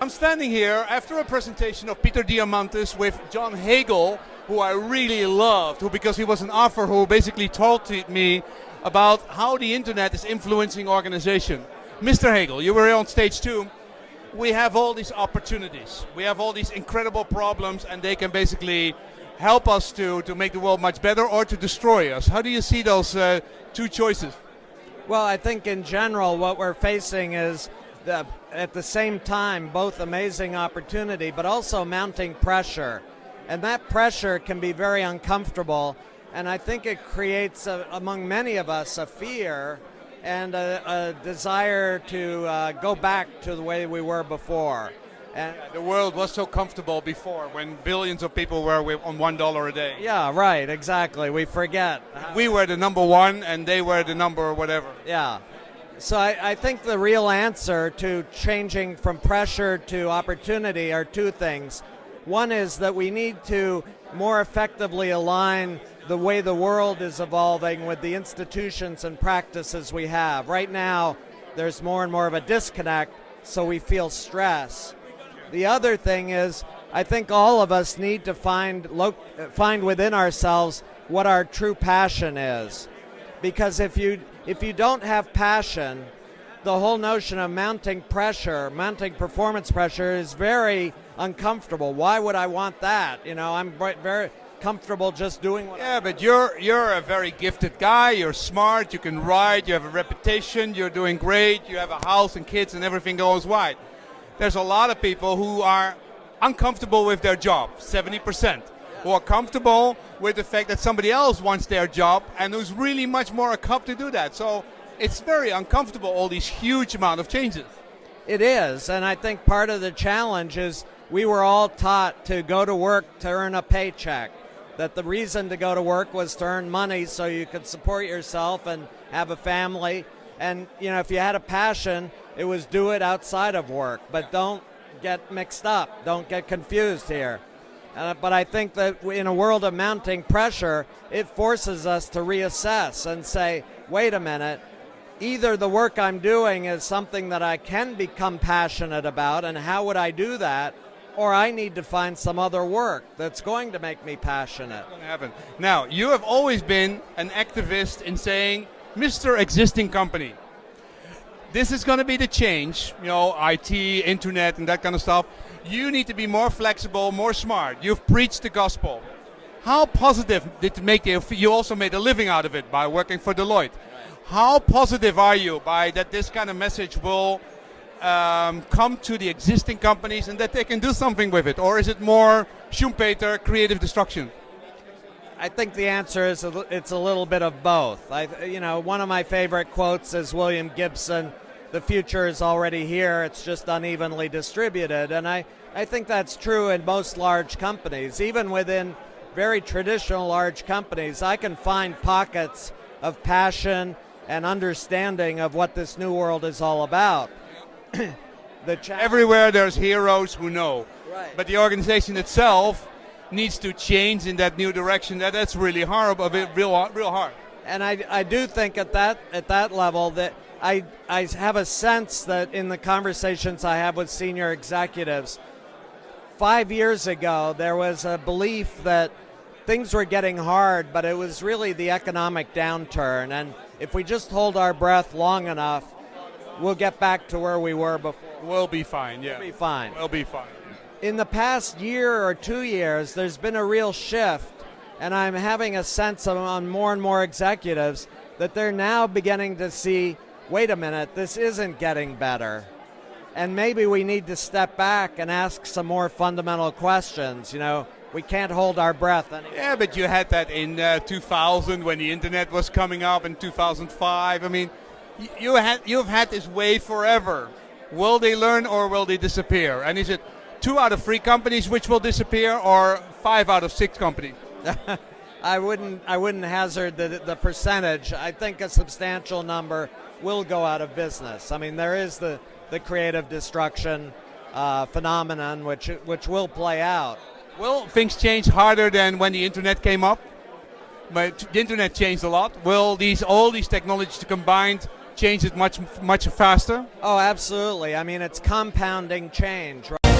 I'm standing here after a presentation of Peter Diamandis with John Hagel, who I really loved, because he was an author who basically told me about how the internet is influencing organization. Mr. Hagel, you were here on stage too. We have all these opportunities. We have all these incredible problems, and they can basically help us to make the world much better or to destroy us. How do you see those two choices? Well, I think in general what we're facing is at the same time both amazing opportunity but also mounting pressure. And that pressure can be very uncomfortable, and I think it creates among many of us a fear and a desire to go back to the way we were before. And the world was so comfortable before when billions of people were on $1 a day. Yeah, right, exactly. We forget. We were the number one and they were the number whatever. Yeah. So I think the real answer to changing from pressure to opportunity are two things. One is that we need to more effectively align the way the world is evolving with the institutions and practices we have. Right now, there's more and more of a disconnect, so we feel stress. The other thing is, I think all of us need to find within ourselves what our true passion is. Because if you don't have passion, the whole notion of mounting pressure, mounting performance pressure is very uncomfortable. Why would I want that? You know, I'm very comfortable just doing what but you're a very gifted guy, you're smart, you can write, you have a reputation, you're doing great, you have a house and kids and everything goes right. There's a lot of people who are uncomfortable with their job, 70%. Who are comfortable with the fact that somebody else wants their job and who's really much more equipped to do that. So it's very uncomfortable, all these huge amount of changes. It is, and I think part of the challenge is we were all taught to go to work to earn a paycheck, that the reason to go to work was to earn money so you could support yourself and have a family. And, you know, if you had a passion, it was do it outside of work, but don't get mixed up, don't get confused here. But I think that in a world of mounting pressure, it forces us to reassess and say, wait a minute, either the work I'm doing is something that I can become passionate about, and how would I do that, or I need to find some other work that's going to make me passionate. It's going to happen. Now, you have always been an activist in saying, Mr. Existing Company, this is going to be the change, you know, IT, internet, and that kind of stuff. You need to be more flexible, more smart. You've preached the gospel. How positive did it make you? You also made a living out of it by working for Deloitte. How positive are you by that this kind of message will come to the existing companies and that they can do something with it? Or is it more Schumpeter, creative destruction? I think the answer is it's a little bit of both. One of my favorite quotes is William Gibson, "The future is already here, it's just unevenly distributed." And I think that's true in most large companies. Even within very traditional large companies, I can find pockets of passion and understanding of what this new world is all about. Everywhere there's heroes who know. Right. But the organization itself needs to change in that new direction. That's really hard, real hard. And I do think at that level that I have a sense that in the conversations I have with senior executives, 5 years ago there was a belief that things were getting hard, but it was really the economic downturn. And if we just hold our breath long enough, we'll get back to where we were before. We'll be fine, yeah. We'll be fine. We'll be fine. In the past year or 2 years, there's been a real shift, and I'm having a sense on more and more executives that they're now beginning to see, wait a minute, this isn't getting better. And maybe we need to step back and ask some more fundamental questions. You know, we can't hold our breath anymore. Yeah, but you had that in 2000 when the internet was coming up, in 2005. I mean, you've had this wave forever. Will they learn or will they disappear? And is it 2 out of 3 companies which will disappear, or 5 out of 6 companies? I wouldn't hazard the percentage. I think a substantial number will go out of business. I mean, there is the creative destruction phenomenon which will play out. Will things change harder than when the internet came up? But the internet changed a lot. Will all these technologies combined change it much faster? Oh, absolutely. I mean, it's compounding change, right?